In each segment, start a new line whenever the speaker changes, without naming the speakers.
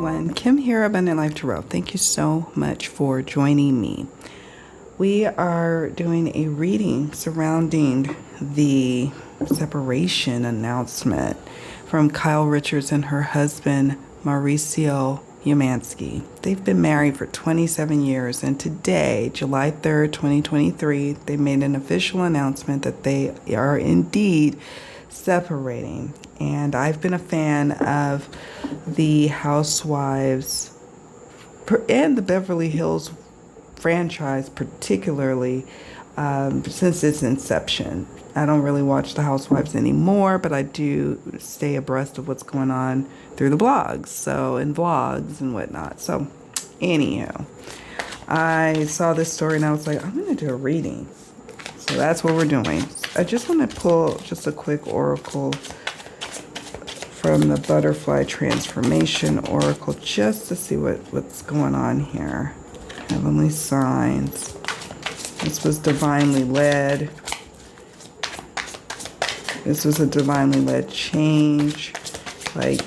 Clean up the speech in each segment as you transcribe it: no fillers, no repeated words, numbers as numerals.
everyone. Kim here, Abundant Life Tarot. Thank you so much for joining me. We are doing a reading surrounding the separation announcement from Kyle Richards and her husband, Mauricio Umansky. They've been married for 27 years, and today, July 3rd, 2023, they made an official announcement that they are indeed separating. And I've been a fan of the Housewives and the Beverly Hills franchise, particularly since its inception. I don't really watch the Housewives anymore, but I do stay abreast of what's going on through the blogs, and vlogs and whatnot. So, anyhow, I saw this story and I was like, I'm going to do a reading. So that's what we're doing. I just want to pull just a quick oracle from the Butterfly Transformation Oracle just to see what's going on here. Heavenly signs. This was divinely led. This was a divinely led change. Like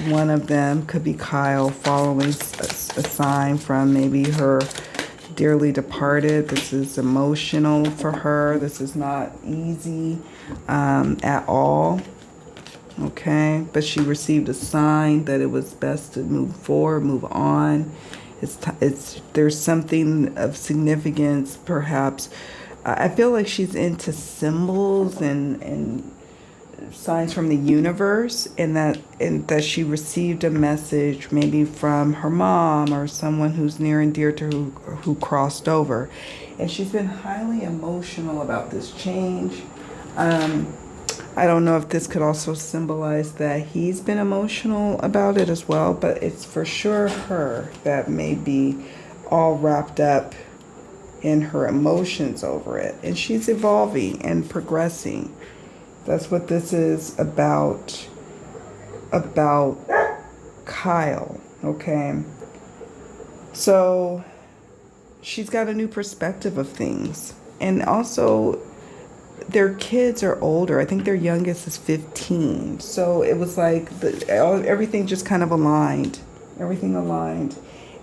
one of them could be Kyle following a sign from maybe her dearly departed. This is emotional for her. This is not easy at all. Okay, but she received a sign that it was best to move forward, move on. There's something of significance, perhaps. I feel like she's into symbols and signs from the universe, and that she received a message maybe from her mom or someone who's near and dear to who crossed over, and she's been highly emotional about this change. I don't know if this could also symbolize that he's been emotional about it as well, but it's for sure her that may be all wrapped up in her emotions over it. And she's evolving and progressing. That's what this is about Kyle, okay? So she's got a new perspective of things. And also, their kids are older. I think their youngest is 15. So it was like everything just kind of aligned. Everything aligned.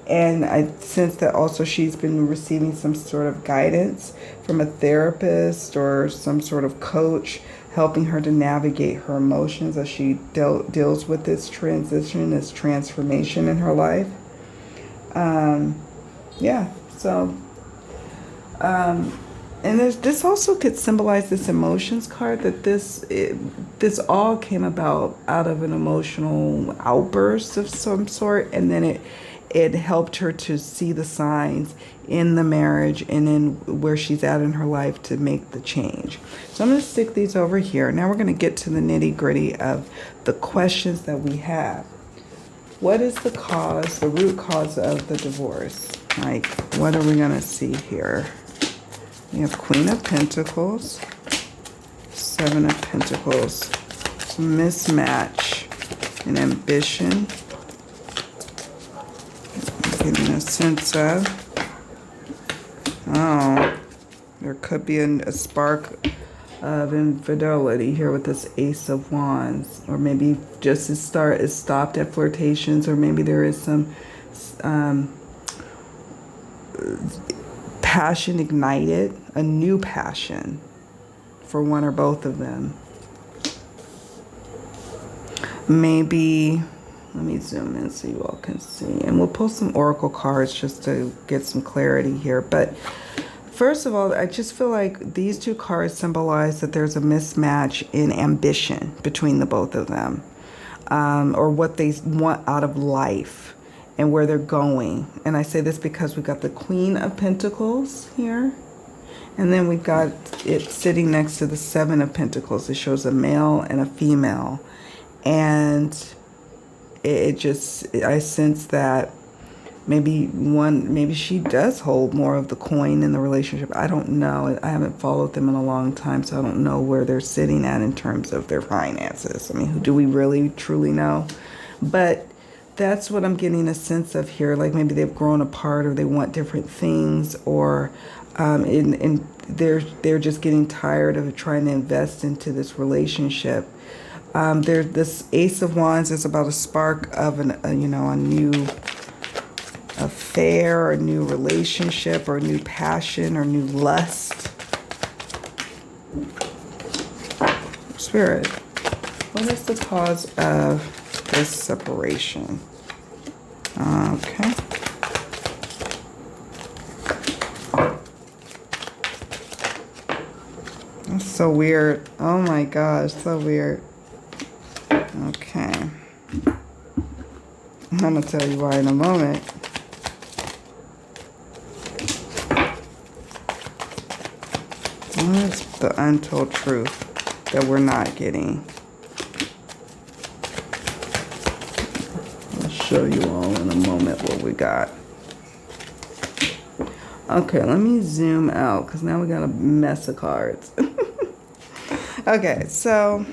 And I sense that also she's been receiving some sort of guidance from a therapist or some sort of coach helping her to navigate her emotions as she deals with this transition, this transformation in her life. And this also could symbolize this emotions card, that this all came about out of an emotional outburst of some sort, and then it helped her to see the signs in the marriage and in where she's at in her life to make the change. So I'm going to stick these over here. Now we're going to get to the nitty-gritty of the questions that we have. What is the cause, the root cause of the divorce? Like, what are we going to see here? We have Queen of Pentacles, Seven of Pentacles, mismatch and ambition. I'm getting a sense of, there could be a spark of infidelity here with this Ace of Wands, or maybe just it stopped at flirtations, or maybe there is some passion ignited, a new passion for one or both of them. Maybe, let me zoom in so you all can see. And we'll pull some oracle cards just to get some clarity here. But first of all, I just feel like these two cards symbolize that there's a mismatch in ambition between the both of them, or what they want out of life and where they're going. And I say this because we've got the Queen of Pentacles here, and then we've got it sitting next to the Seven of Pentacles. It shows a male and a female, and I sense that maybe she does hold more of the coin in the relationship. I don't know. I haven't followed them in a long time, so I don't know where they're sitting at in terms of their finances. I mean, do we really truly know? But that's what I'm getting a sense of here. Like maybe they've grown apart, or they want different things, or they're just getting tired of trying to invest into this relationship. There's this Ace of Wands is about a spark of a new affair, a new relationship, or a new passion, or new lust. Spirit, what is the cause of this separation? Okay. That's so weird. Oh my gosh, so weird. Okay. I'm going to tell you why in a moment. What's the untold truth that we're not getting? I'll show you all in a moment what we got. Okay, let me zoom out because now we got a mess of cards. Okay, so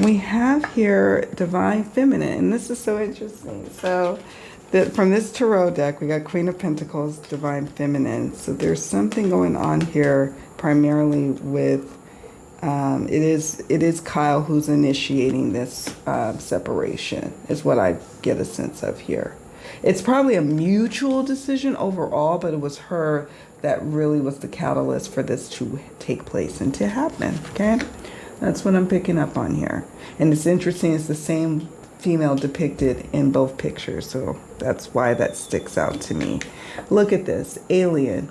we have here Divine Feminine, and this is so interesting. So from this tarot deck, we got Queen of Pentacles, Divine Feminine. So there's something going on here primarily with, it is Kyle who's initiating this separation, is what I get a sense of here. It's probably a mutual decision overall, but it was her that really was the catalyst for this to take place and to happen, okay? That's what I'm picking up on here. And it's interesting, it's the same female depicted in both pictures, so that's why that sticks out to me. Look at this, alien,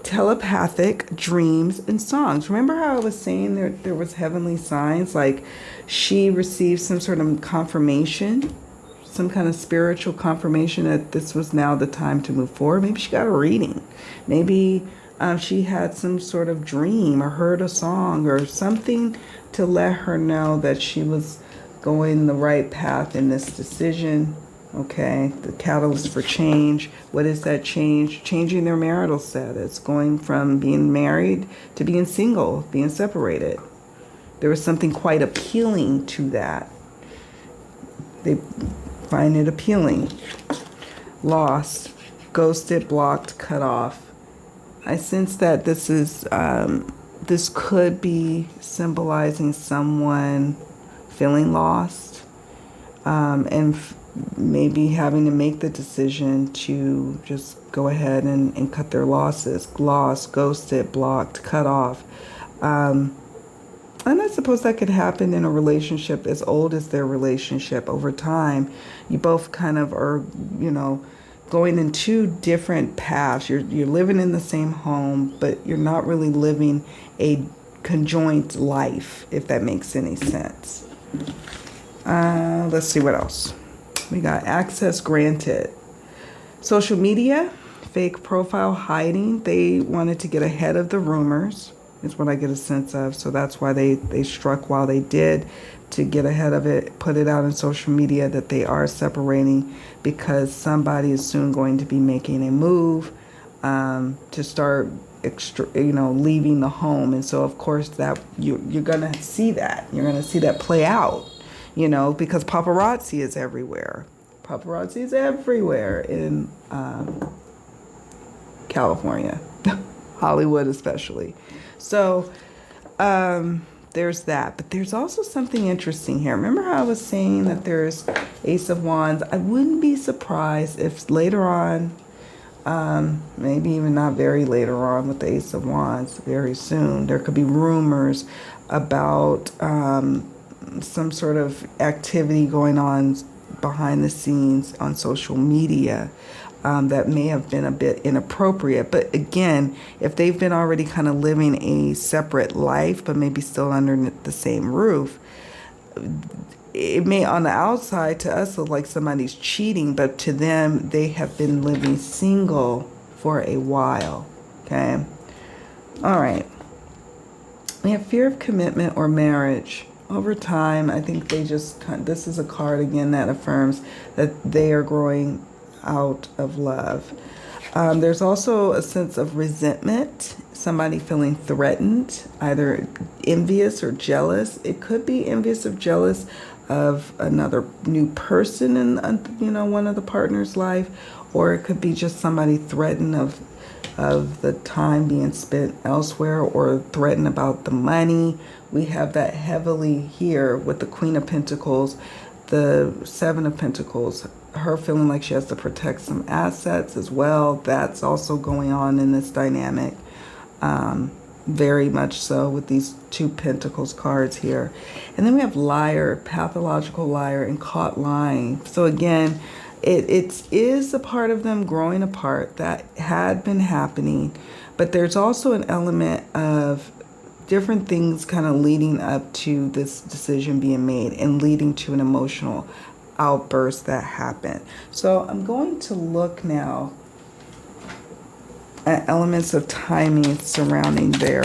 telepathic dreams and songs. Remember how I was saying there was heavenly signs, like she received some sort of confirmation, some kind of spiritual confirmation that this was now the time to move forward. Maybe she got a reading. Maybe she had some sort of dream or heard a song or something to let her know that she was going the right path in this decision. Okay, the catalyst for change. What is that change? Changing their marital status, going from being married to being single, being separated. There was something quite appealing to that. They find it appealing. Lost, ghosted, blocked, cut off. I sense that this is this could be symbolizing someone feeling lost, and maybe having to make the decision to just go ahead and cut their losses. Lost, ghosted, blocked, cut off. And I suppose that could happen in a relationship as old as their relationship. Over time, you both kind of are, going in two different paths. You're living in the same home, but you're not really living a conjoined life, if that makes any sense. Let's see what else. We got access granted. Social media, fake profile hiding. They wanted to get ahead of the rumors, is what I get a sense of. So that's why they struck while they did, to get ahead of it, put it out on social media that they are separating, because somebody is soon going to be making a move to start leaving the home. And so of course that you're gonna see that. You're gonna see that play out, because paparazzi is everywhere. Paparazzi is everywhere in California, Hollywood especially. So there's that. But there's also something interesting here. Remember how I was saying that there's Ace of Wands? I wouldn't be surprised if later on, maybe even not very later on with the Ace of Wands, very soon, there could be rumors about some sort of activity going on behind the scenes on social media that may have been a bit inappropriate. But again, if they've been already kind of living a separate life, but maybe still under the same roof, it may on the outside to us look like somebody's cheating, but to them, they have been living single for a while. Okay. All right. We have fear of commitment or marriage. Over time, I think they just, this is a card again that affirms that they are growing out of love. There's also a sense of resentment, somebody feeling threatened, either envious or jealous. It could be envious or jealous of another new person in, one of the partner's life, or it could be just somebody threatened of the time being spent elsewhere, or threatened about the money. We have that heavily here with the Queen of Pentacles, the Seven of Pentacles, her feeling like she has to protect some assets as well. That's also going on in this dynamic. Very much so with these two Pentacles cards here. And then we have liar, pathological liar, and caught lying. So again, it is a part of them growing apart that had been happening, but there's also an element of different things kind of leading up to this decision being made and leading to an emotional outburst that happened. So I'm going to look now at elements of timing surrounding their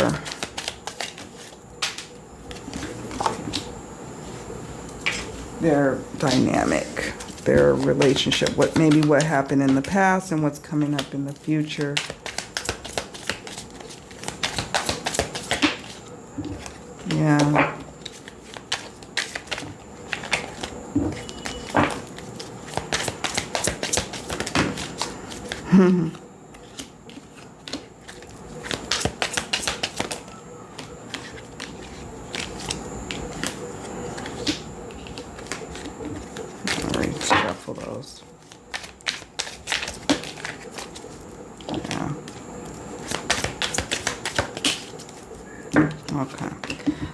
dynamic, their relationship, what happened in the past and what's coming up in the future. Yeah. Shuffle those. Yeah. Okay.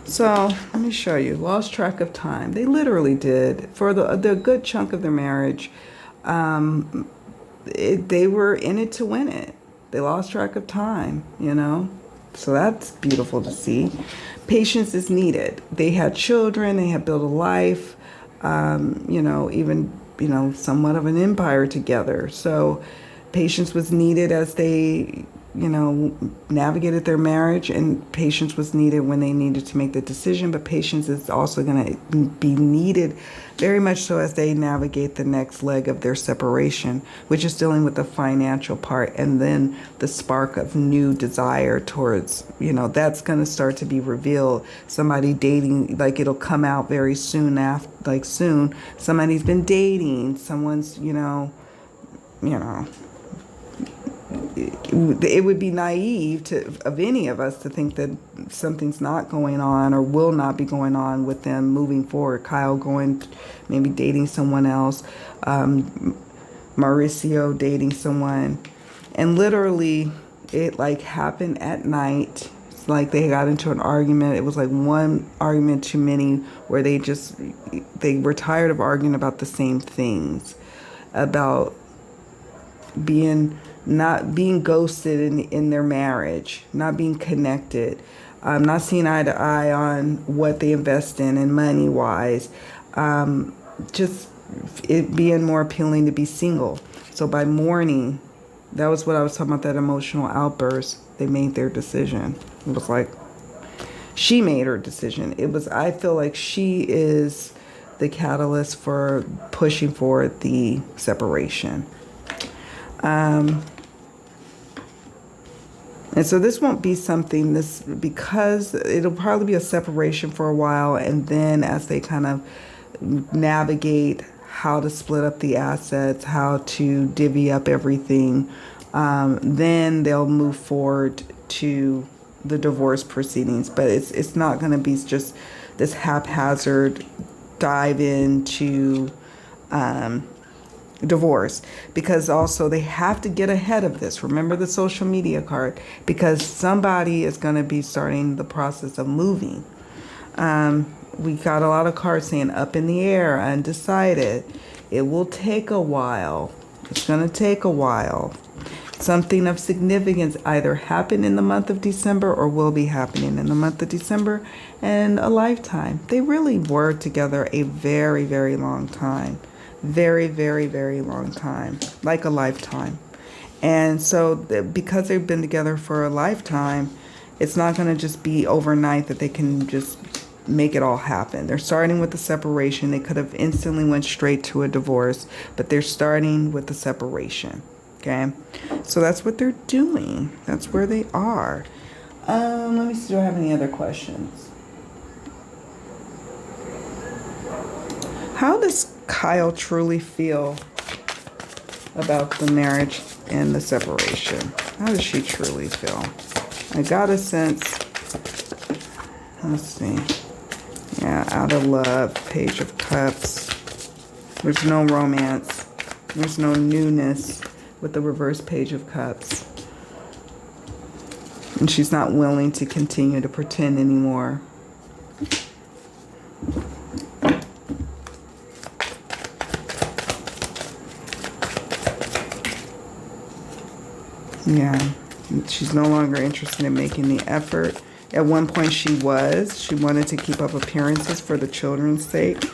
So let me show you. Lost track of time. They literally did. For the good chunk of their marriage, they were in it to win it. They lost track of time, So that's beautiful to see. Patience is needed. They had children. They had built a life, even, somewhat of an empire together. So patience was needed as they, navigated their marriage, and patience was needed when they needed to make the decision. But patience is also going to be needed very much so as they navigate the next leg of their separation, which is dealing with the financial part, and then the spark of new desire towards, that's going to start to be revealed. Somebody dating, like it'll come out very soon after, soon. Somebody's been dating, someone's, it would be naive of any of us to think that something's not going on or will not be going on with them moving forward. Kyle maybe dating someone else, Mauricio dating someone, and literally it happened at night. It's like they got into an argument. It was like one argument too many, where they were tired of arguing about the same things, about not being ghosted in their marriage, not being connected, not seeing eye to eye on what they invest in and money wise, just it being more appealing to be single. So by morning, that was what I was talking about, that emotional outburst. They made their decision. It was like she made her decision. I feel like she is the catalyst for pushing for the separation. And so this won't be something, because it'll probably be a separation for a while, and then as they kind of navigate how to split up the assets, how to divvy up everything, then they'll move forward to the divorce proceedings. But it's not going to be just this haphazard dive into divorce, because also they have to get ahead of this. Remember the social media card, because somebody is going to be starting the process of moving. We got a lot of cards saying up in the air, undecided. It will take a while. It's going to take a while. Something of significance either happened in the month of December or will be happening in the month of December, and a lifetime. They really were together a very, very long time. Very, very, very long time, like a lifetime. And so because they've been together for a lifetime, it's not going to just be overnight that they can just make it all happen. They're starting with the separation. They could have instantly went straight to a divorce, but they're starting with the separation. Okay, so that's what they're doing. That's where they are. Let me see, do I have any other questions? How does Kyle truly feel about the marriage and the separation? How does she truly feel? I got a sense, let's see. Yeah, out of love, Page of Cups. There's no romance. There's no newness with the reverse Page of Cups. And she's not willing to continue to pretend anymore. Yeah, she's no longer interested in making the effort. At one point she was. She wanted to keep up appearances for the children's sake.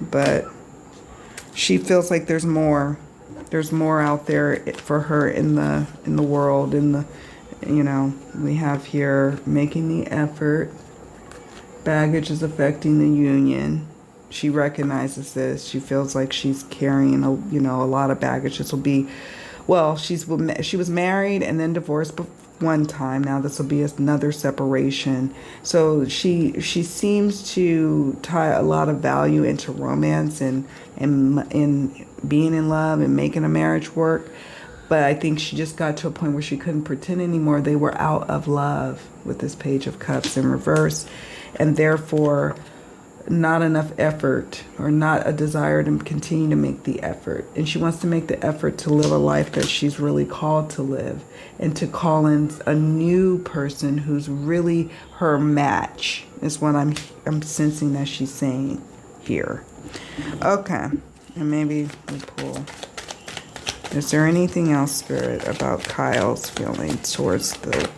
But she feels like there's more. There's more out there for her in the world. You know, we have here making the effort. Baggage is affecting the union. She recognizes this. She feels like she's carrying a lot of baggage. This will be, well, she was married and then divorced one time. Now this will be another separation. So she seems to tie a lot of value into romance and being in love and making a marriage work. But I think she just got to a point where she couldn't pretend anymore. They were out of love with this Page of Cups in reverse, and therefore not enough effort, or not a desire to continue to make the effort. And she wants to make the effort to live a life that she's really called to live, and to call in a new person who's really her match, is what I'm sensing that she's saying here. Okay, and maybe we pull. Is there anything else, Spirit, about Kyle's feelings towards the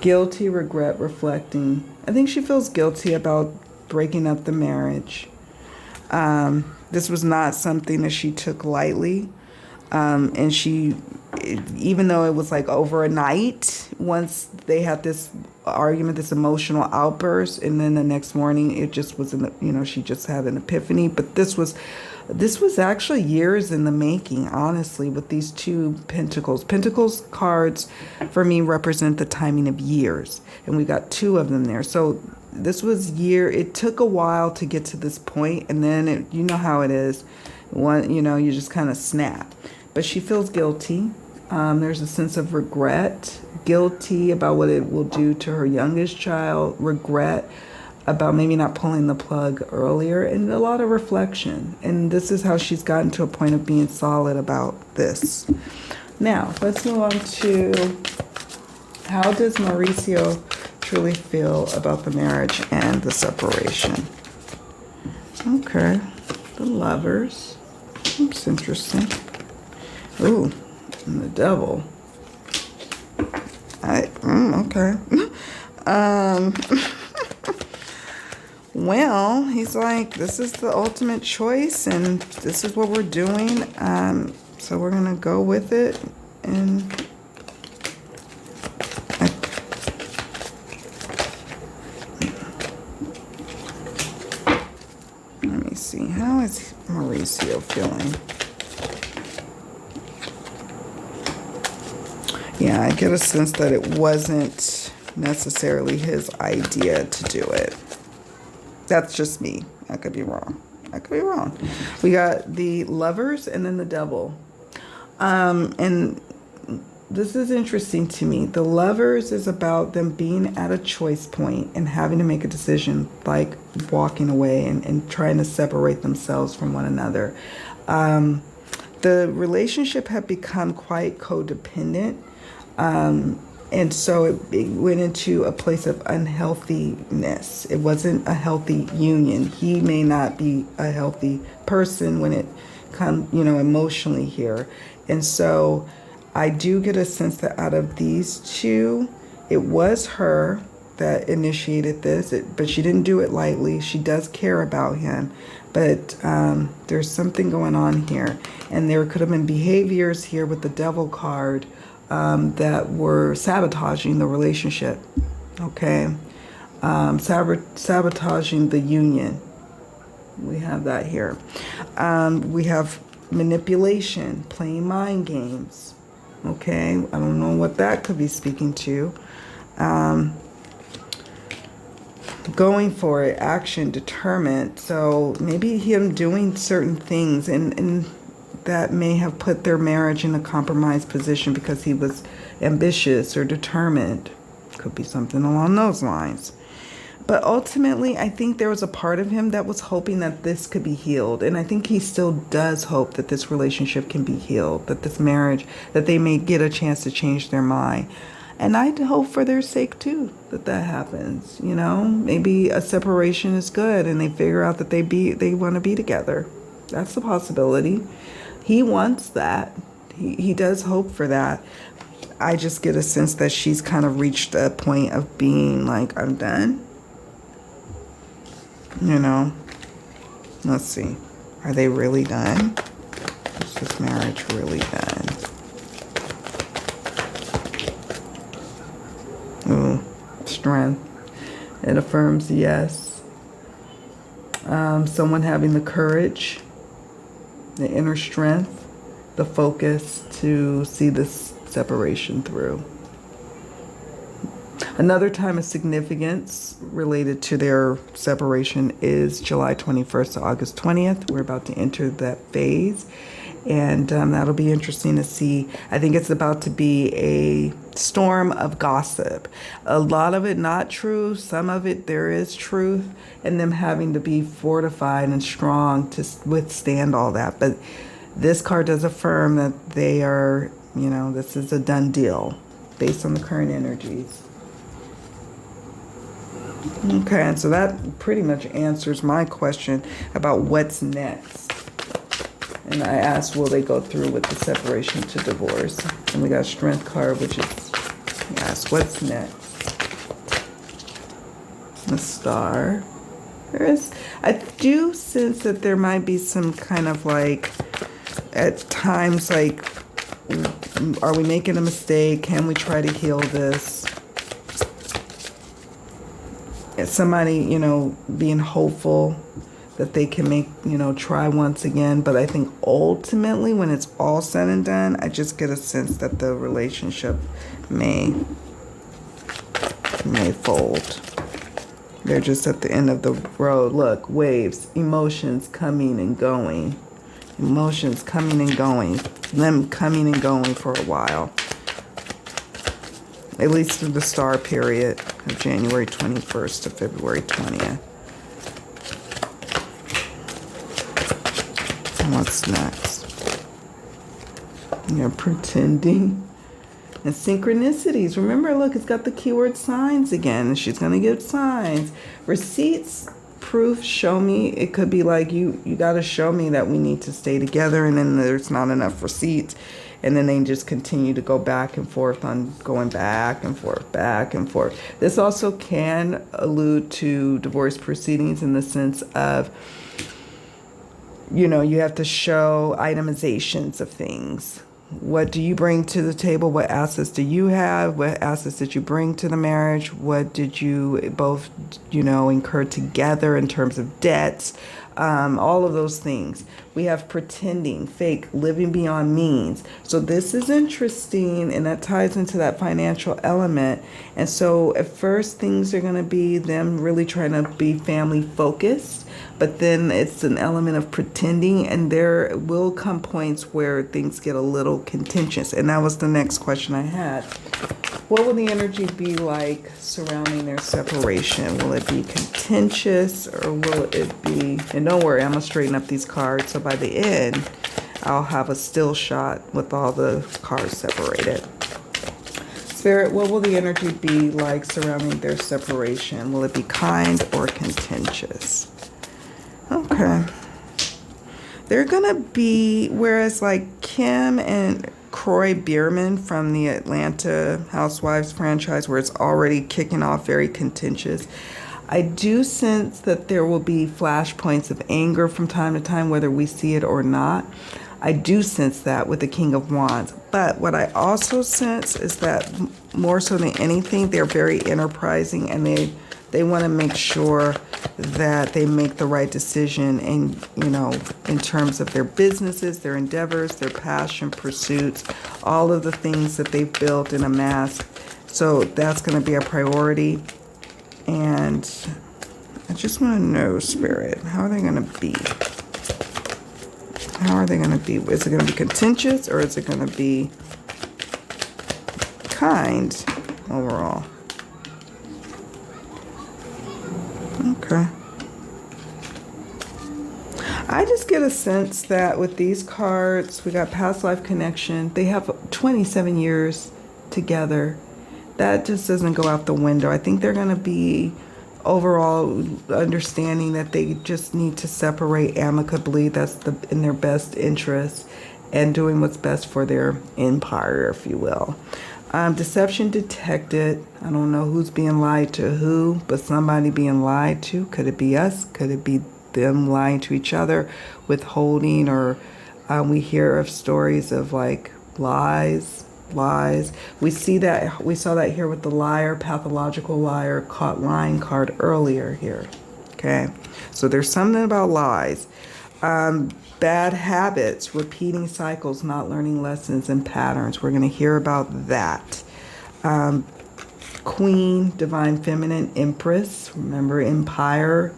guilty, regret, reflecting? I think she feels guilty about breaking up the marriage. This was not something that she took lightly. And she, even though it was like over a night, once they had this argument, this emotional outburst, and then the next morning it just was, she just had an epiphany. But this was actually years in the making, honestly, with these two pentacles. Pentacles cards, for me, represent the timing of years. And we got two of them there. So this was it took a while to get to this point. And then, you know how it is. You just kind of snap. But she feels guilty. There's a sense of regret. Guilty about what it will do to her youngest child. Regret about maybe not pulling the plug earlier, and a lot of reflection. And this is how she's gotten to a point of being solid about this. Now, let's move on to, how does Mauricio truly feel about the marriage and the separation? Okay, the Lovers. That's interesting. Ooh, and the Devil. Okay. Well, he's like, this is the ultimate choice, and this is what we're doing. So we're going to go with it. And let me see. How is Mauricio feeling? Yeah, I get a sense that it wasn't necessarily his idea to do it. That's just me. I could be wrong. We got the Lovers and then the Devil. And this is interesting to me. The Lovers is about them being at a choice point and having to make a decision, like walking away and trying to separate themselves from one another. The relationship had become quite codependent. And so it went into a place of unhealthiness. It wasn't a healthy union. He may not be a healthy person when it comes, emotionally here. And so I do get a sense that out of these two, it was her that initiated this, but she didn't do it lightly. She does care about him, but there's something going on here. And there could have been behaviors here with the Devil card that were sabotaging the relationship, okay? Sabotaging the union. We have that here. We have manipulation, playing mind games, okay? I don't know what that could be speaking to. going for it, action, determined. So maybe him doing certain things, and that may have put their marriage in a compromised position because he was ambitious or determined. Could be something along those lines. But ultimately, I think there was a part of him that was hoping that this could be healed. And I think he still does hope that this relationship can be healed, that this marriage, that they may get a chance to change their mind. And I hope for their sake, too, that that happens. You know, maybe a separation is good and they figure out that they want to be together. That's a possibility. He wants that. He does hope for that. I just get a sense that she's kind of reached a point of being like, I'm done. You know, let's see. Are they really done? Is this marriage really done? Ooh, strength. It affirms yes. Someone having the courage, the inner strength, the focus to see this separation through. Another time of significance related to their separation is July 21st to August 20th. We're about to enter that phase, and that'll be interesting to see. I think it's about to be a storm of gossip. A lot of it not true, some of it there is truth, and them having to be fortified and strong to withstand all that. But this card does affirm that they are, you know, this is a done deal based on the current energies. Okay, and so that pretty much answers my question about what's next. And I asked, will they go through with the separation to divorce? And we got a strength card, which is, yes, what's next? The star. I do sense that there might be some kind of like, at times, like, are we making a mistake? Can we try to heal this? Somebody, you know, being hopeful that they can make, you know, try once again. But I think ultimately when it's all said and done, I just get a sense that the relationship may fold. They're just at the end of the road. Look, waves, emotions coming and going. Emotions coming and going. Them coming and going for a while. At least through the star period of January 21st to February 20th. And what's next? You're pretending. And synchronicities. Remember, look, it's got the keyword signs again. And she's going to give signs. Receipts, proof, show me. It could be like you got to show me that we need to stay together. And then there's not enough receipts. And then they just continue to go back and forth on going back and forth, back and forth. This also can allude to divorce proceedings in the sense of, you know, you have to show itemizations of things. What do you bring to the table? What assets do you have? What assets did you bring to the marriage? What did you both, you know, incur together in terms of debts? All of those things. We have pretending, fake, living beyond means. So this is interesting, and that ties into that financial element. And so at first things are going to be them really trying to be family focused, but then it's an element of pretending, and there will come points where things get a little contentious. And that was the next question I had. What will the energy be like surrounding their separation? Will it be contentious, or will it be, and don't worry, I'm going to straighten up these cards, so by the end, I'll have a still shot with all the cards separated. Spirit, what will the energy be like surrounding their separation? Will it be kind or contentious? Okay. They're going to be, whereas like Kim and Croy Bierman from the Atlanta Housewives franchise, where it's already kicking off very contentious, I do sense that there will be flashpoints of anger from time to time, whether we see it or not. I do sense that with the King of Wands. But what I also sense is that more so than anything, they're very enterprising, and they want to make sure that they make the right decision, and you know, in terms of their businesses, their endeavors, their passion pursuits, all of the things that they've built and amassed. So that's going to be a priority. And I just want to know, Spirit, how are they going to be? How are they going to be? Is it going to be contentious or is it going to be kind overall? Okay. I just get a sense that with these cards, we got past life connection. They have 27 years together. That just doesn't go out the window. I think they're going to be overall understanding that they just need to separate amicably. That's in their best interest, and doing what's best for their empire, if you will. Deception detected. I don't know who's being lied to who, but somebody being lied to. Could it be us? Could it be them lying to each other, withholding, or we hear of stories of like lies. We saw that here with the liar, pathological liar, caught lying card earlier here. Okay, so there's something about lies. Bad habits, repeating cycles, not learning lessons and patterns. We're going to hear about that. Queen, divine feminine, empress. Remember, empire,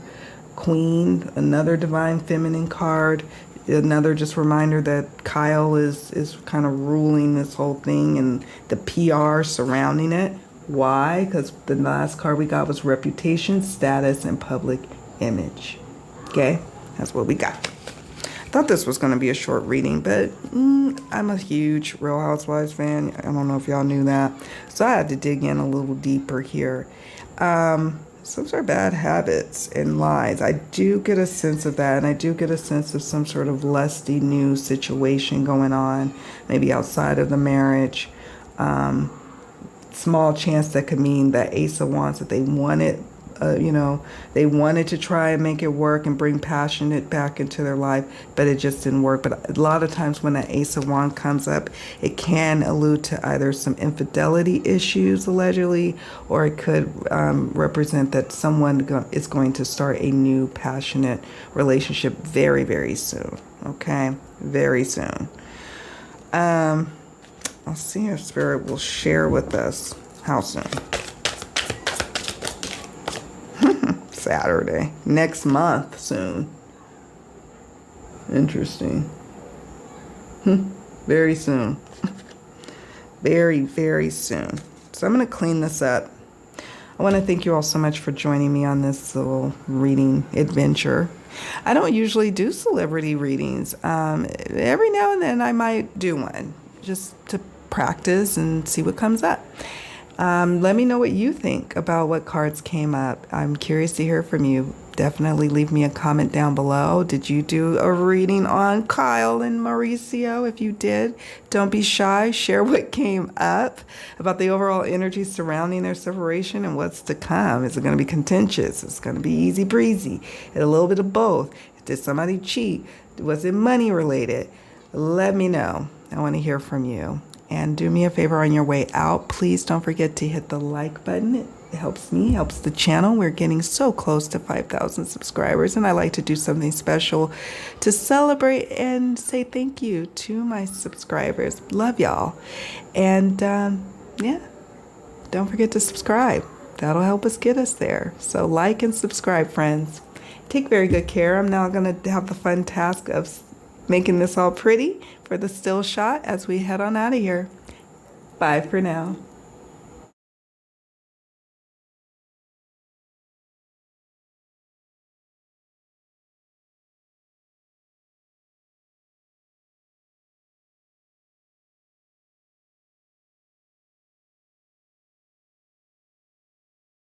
queen, another divine feminine card. Another just reminder that Kyle is kind of ruling this whole thing and the PR surrounding it. Why? Because the last card we got was reputation, status, and public image. Okay? That's what we got. I thought this was going to be a short reading, but I'm a huge Real Housewives fan. I don't know if y'all knew that. So I had to dig in a little deeper here. Some sort of bad habits and lies. I do get a sense of that, and I do get a sense of some sort of lusty new situation going on, maybe outside of the marriage. Small chance that could mean that Ace of Wands, that they wanted, they wanted to try and make it work and bring passionate back into their life, but it just didn't work. But a lot of times when that Ace of Wands comes up, it can allude to either some infidelity issues, allegedly, or it could represent that someone is going to start a new passionate relationship very, very soon. Okay? Very soon. I'll see if Spirit will share with us how soon. Saturday. Next month soon. Interesting. Very soon. Very, very soon. So I'm going to clean this up. I want to thank you all so much for joining me on this little reading adventure. I don't usually do celebrity readings. Every now and then I might do one just to practice and see what comes up. Let me know what you think about what cards came up. I'm curious to hear from you. Definitely leave me a comment down below. Did you do a reading on Kyle and Mauricio? If you did, don't be shy. Share what came up about the overall energy surrounding their separation and what's to come. Is it going to be contentious? It's going to be easy breezy. And a little bit of both. Did somebody cheat? Was it money related? Let me know. I want to hear from you. And do me a favor on your way out. Please don't forget to hit the like button. It helps me, helps the channel. We're getting so close to 5,000 subscribers. And I like to do something special to celebrate and say thank you to my subscribers. Love y'all. And yeah, don't forget to subscribe. That'll help us get us there. So like and subscribe, friends. Take very good care. I'm now going to have the fun task of making this all pretty for the still shot as we head on out of here. Bye for now.